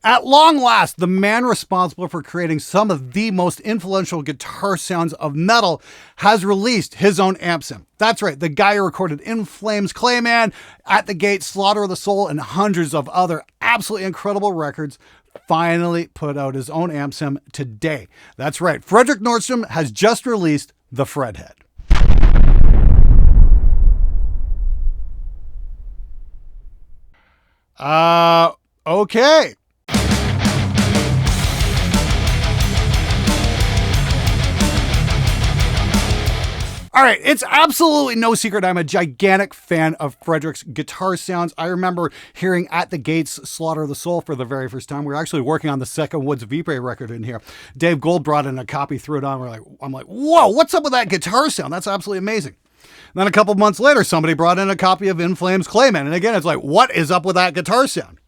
At long last, the man responsible for creating some of the most influential guitar sounds of metal has released his own amp sim. That's right, the guy who recorded In Flames, Clayman, At the Gate, Slaughter of the Soul, and hundreds of other absolutely incredible records finally put out his own amp sim today. That's right, Fredrik Nordstrom has just released the Fredhead. Okay. All right, it's absolutely no secret I'm a gigantic fan of Fredrik's guitar sounds. I remember hearing At the Gates, Slaughter of the Soul for the very first time. We were actually working on the second Woods Vipre record in here. Dave Gold brought in a copy, threw it on. I'm like, whoa, what's up with that guitar sound? That's absolutely amazing. And then a couple months later, somebody brought in a copy of In Flames, Clayman. And again, it's like, what is up with that guitar sound?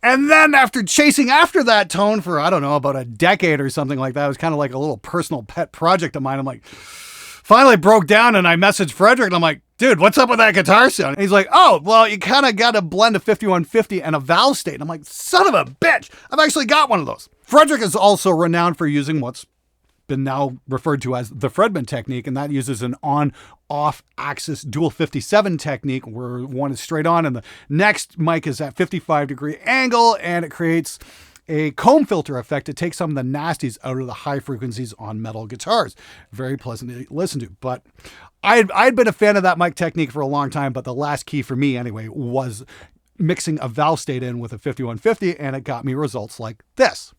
And then after chasing after that tone for, I don't know, about a decade or something like that, it was kind of like a little personal pet project of mine. I'm like, finally broke down and I messaged Fredrik and I'm like, dude, what's up with that guitar sound? And he's like, oh, well, you kind of got to blend a 5150 and a valve state. And I'm like, son of a bitch, I've actually got one of those. Fredrik is also renowned for using what's been now referred to as the Fredman technique, and that uses an on-off axis dual 57 technique where one is straight on and the next mic is at 55-degree angle, and it creates a comb filter effect to take some of the nasties out of the high frequencies on metal guitars. Very pleasant to listen to. But I'd been a fan of that mic technique for a long time, but the last key for me anyway was mixing a valve state in with a 5150, and it got me results like this.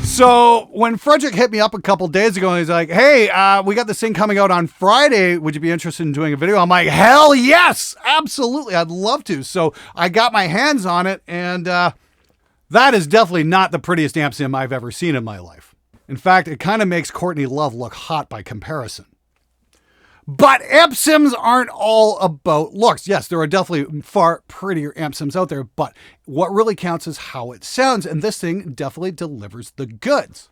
So when Fredrik hit me up a couple days ago and he's like, hey, we got this thing coming out on Friday. Would you be interested in doing a video? I'm like, hell yes, absolutely. I'd love to. So I got my hands on it, and that is definitely not the prettiest amp sim I've ever seen in my life. In fact, it kind of makes Courtney Love look hot by comparison. But amp sims aren't all about looks. Yes, there are definitely far prettier amp sims out there, but what really counts is how it sounds, and this thing definitely delivers the goods.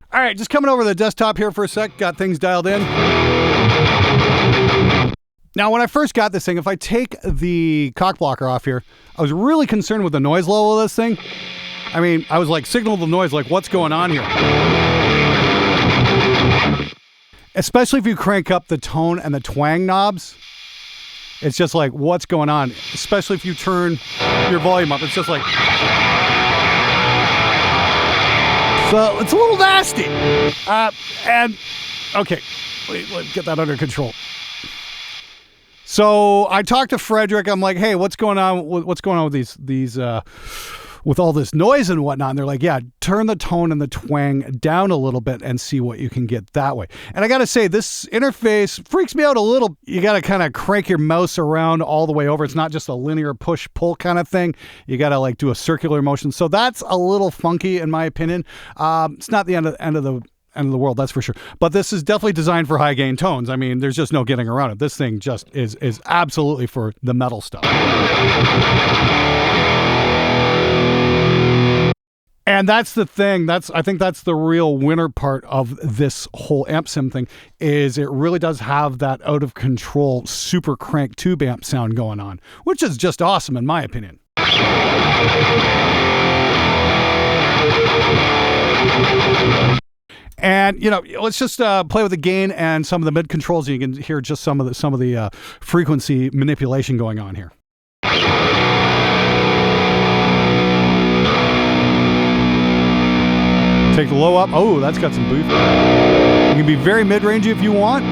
All right, just coming over to the desktop here for a sec, got things dialed in. Now, when I first got this thing, if I take the cock blocker off here, I was really concerned with the noise level of this thing. I mean, I was like, signal the noise, like, what's going on here? Especially if you crank up the tone and the twang knobs. It's just like, what's going on? Especially if you turn your volume up, it's just like... So it's a little nasty. And okay, let's get that under control. So I talked to Fredrik. I'm like, hey, what's going on? What's going on with these with all this noise and whatnot? And they're like, yeah, turn the tone and the twang down a little bit and see what you can get that way. And I got to say, this interface freaks me out a little. You got to kind of crank your mouse around all the way over. It's not just a linear push-pull kind of thing. You got to like do a circular motion. So that's a little funky in my opinion. It's not the end of the world, that's for sure. But this is definitely designed for high gain tones. I mean, there's just no getting around it. This thing just is absolutely for the metal stuff. And that's the thing. I think that's the real winner part of this whole amp sim thing, is it really does have that out of control super crank tube amp sound going on, which is just awesome in my opinion. And you know, let's just play with the gain and some of the mid controls. You can hear just some of the frequency manipulation going on here. Take the low up. Oh, that's got some boost. You can be very mid-rangey if you want.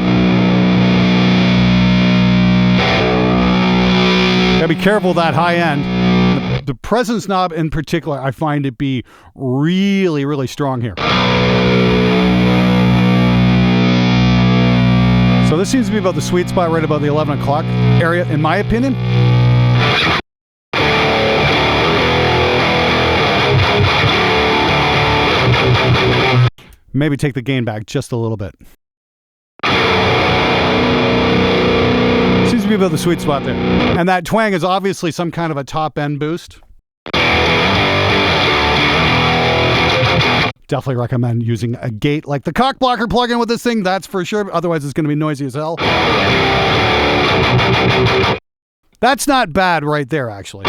Gotta be careful of that high end. The presence knob in particular, I find to be really, really strong here. So this seems to be about the sweet spot, right about the 11 o'clock area, in my opinion. Maybe take the gain back just a little bit. Seems to be about the sweet spot there. And that twang is obviously some kind of a top end boost. Definitely recommend using a gate like the cock blocker plugin with this thing, that's for sure. Otherwise, it's going to be noisy as hell. That's not bad right there, actually.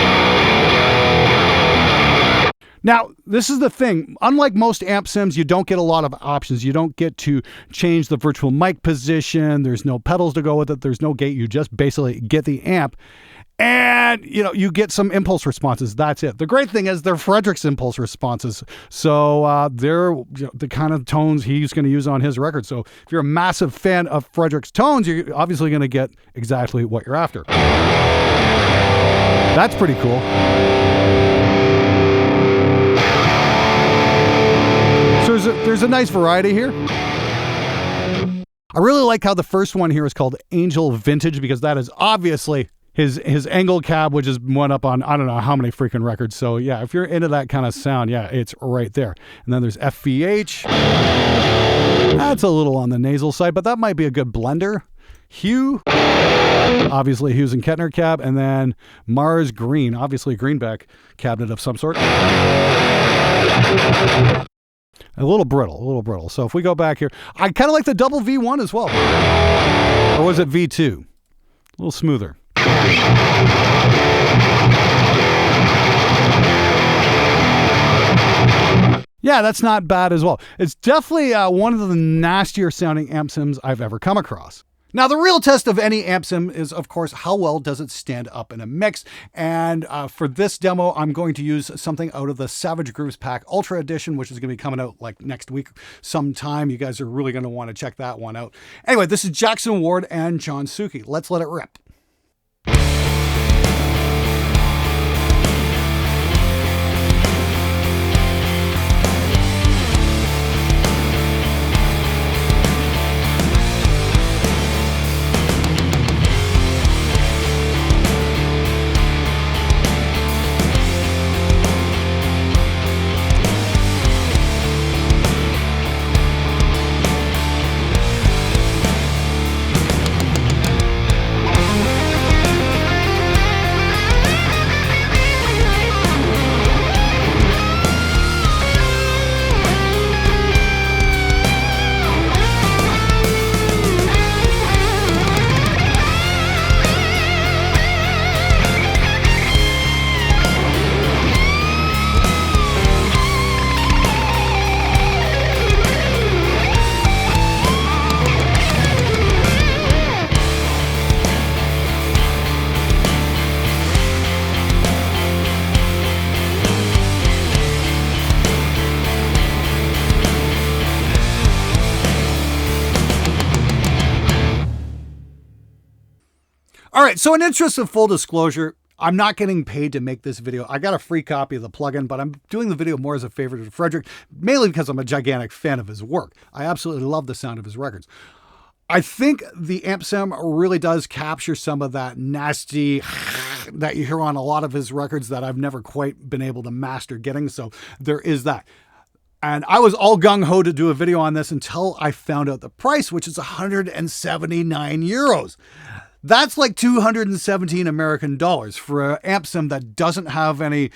Now, this is the thing. Unlike most amp sims, you don't get a lot of options. You don't get to change the virtual mic position. There's no pedals to go with it. There's no gate. You just basically get the amp. And, you get some impulse responses. That's it. The great thing is they're Frederick's impulse responses. So they're the kind of tones he's going to use on his record. So if you're a massive fan of Frederick's tones, you're obviously going to get exactly what you're after. That's pretty cool. So there's a nice variety here. I really like how the first one here is called Angel Vintage, because that is obviously his angle cab, which is one up on I don't know how many freaking records. So yeah, if you're into that kind of sound, yeah, it's right there. And then there's FVH. That's a little on the nasal side, but that might be a good blender. Hue, obviously Hughes and Kettner cab, and then Mars Green, obviously a greenback cabinet of some sort. A little brittle. So if we go back here, I kind of like the double V1 as well. Or was it V2? A little smoother. Yeah, that's not bad as well. It's definitely one of the nastier sounding amp sims I've ever come across. Now, the real test of any amp sim is, of course, how well does it stand up in a mix? And for this demo, I'm going to use something out of the Savage Grooves Pack Ultra Edition, which is going to be coming out like next week sometime. You guys are really going to want to check that one out. Anyway, this is Jackson Ward and John Suki. Let's let it rip. All right, so in interest of full disclosure, I'm not getting paid to make this video. I got a free copy of the plugin, but I'm doing the video more as a favor to Frederick, mainly because I'm a gigantic fan of his work. I absolutely love the sound of his records. I think the amp sim really does capture some of that nasty that you hear on a lot of his records that I've never quite been able to master getting. So there is that. And I was all gung-ho to do a video on this until I found out the price, which is 179 euros. That's like 217 American dollars for an amp sim that doesn't have any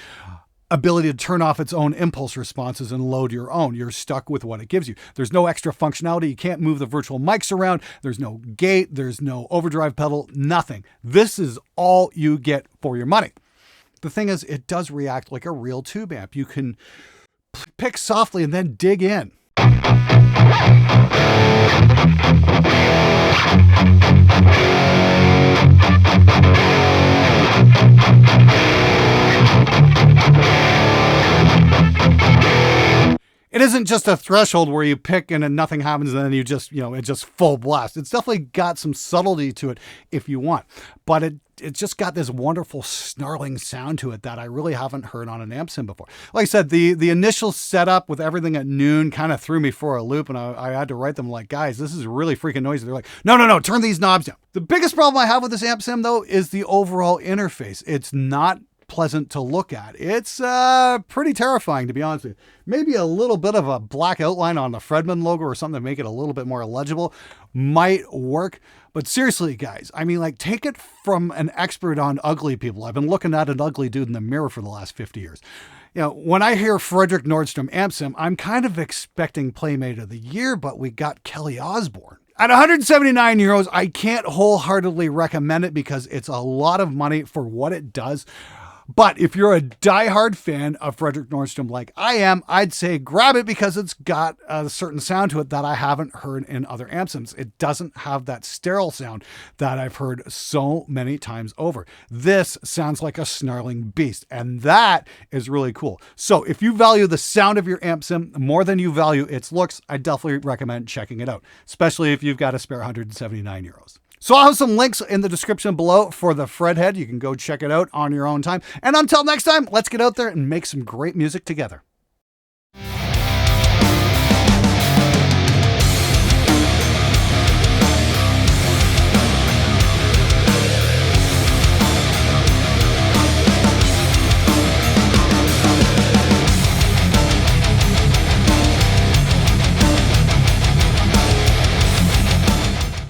ability to turn off its own impulse responses and load your own. You're stuck with what it gives you. There's no extra functionality. You can't move the virtual mics around. There's no gate. There's no overdrive pedal, nothing. This is all you get for your money. The thing is, it does react like a real tube amp. You can pick softly and then dig in. It isn't just a threshold where you pick and then nothing happens and then you just, it's just full blast. It's definitely got some subtlety to it if you want, but it's just got this wonderful snarling sound to it that I really haven't heard on an amp sim before. Like I said, the initial setup with everything at noon kind of threw me for a loop, and I had to write them like, guys, this is really freaking noisy. They're like, no, turn these knobs down. The biggest problem I have with this amp sim though is the overall interface. It's not pleasant to look at. It's pretty terrifying, to be honest with you. Maybe a little bit of a black outline on the Fredman logo or something to make it a little bit more legible might work. But seriously, guys, I mean, like, take it from an expert on ugly people. I've been looking at an ugly dude in the mirror for the last 50 years. You know, when I hear Fredrik Nordstrom amp sim, I'm kind of expecting Playmate of the Year, but we got Kelly Osbourne. At 179 euros, I can't wholeheartedly recommend it because it's a lot of money for what it does. But if you're a diehard fan of Fredrik Nordstrom like I am, I'd say grab it because it's got a certain sound to it that I haven't heard in other amp sims. It doesn't have that sterile sound that I've heard so many times over. This sounds like a snarling beast, and that is really cool. So if you value the sound of your amp sim more than you value its looks, I definitely recommend checking it out, especially if you've got a spare 179 euros. So I'll have some links in the description below for the Fredhead. You can go check it out on your own time. And until next time, let's get out there and make some great music together.